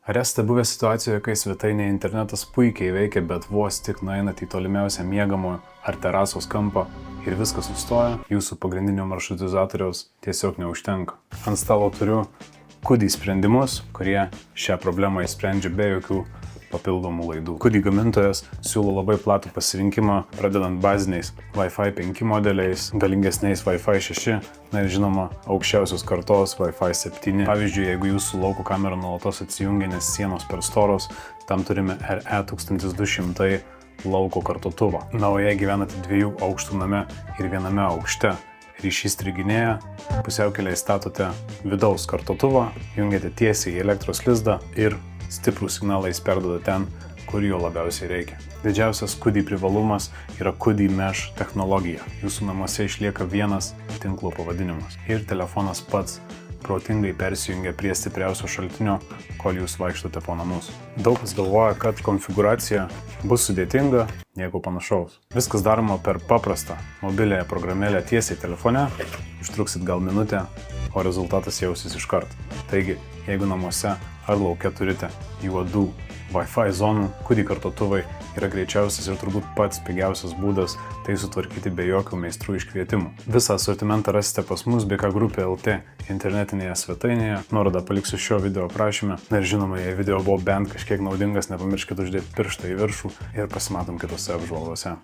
Ar esate buvę situacijoje, kai svetainėje internetas puikiai veikia, bet vos tik nueinate į tolimiausią miegamojo ar terasos kampą ir viskas sustoja, jūsų pagrindinio maršrutizatoriaus tiesiog neužtenka? Ant stalo turiu Kudi sprendimus, kurie šią problemą išsprendžia be jokių papildomų laidų. Kudi gamintojas siūlo labai platų pasirinkimą, pradedant baziniais Wi-Fi 5 modeliais, galingesniais Wi-Fi 6, na ir žinoma, aukščiausios kartos Wi-Fi 7. Pavyzdžiui, jeigu jūsų lauko kamera nuolatos atsijungia, nes sienos per storos, tam turime RE1200 lauko kartotuvą. Na, o jei gyvenate 2 aukštų name ir viename aukšte, ryšys striginėja, pusiaukelėje statote vidaus kartotuvą, jungiate tiesiai į elektros lizdą ir stiprų signalą jis perduoda ten, kur jo labiausiai reikia. Didžiausias Kudi privalumas yra Kudi Mesh technologija. Jūsų namuose išlieka vienas tinklo pavadinimas ir telefonas pats protingai persijungia prie stipriausio šaltinio, kol jūs vaikštote po namus. Daug kas galvoja, kad konfigūracija bus sudėtinga, nieko panašaus. Viskas daroma per paprastą mobiliąją programėlę tiesiai telefone, užtruksit gal minutę, o rezultatas jausis iškart. Taigi, jeigu namuose ar lauke turite juodų Wi-Fi zonų, Kudi kartotuvai yra greičiausias ir turbūt pats pigiausias būdas tai sutvarkyti be jokių meistrų iškvietimų. Visą asortimentą rasite pas mus BK-Grupė.lt internetinėje svetainėje. Nuorodą paliksiu šio video aprašyme. Na ir žinoma, jei video buvo bent kažkiek naudingas, nepamirškite uždėti pirštą į viršų ir pasimatom kitose apžvalgose.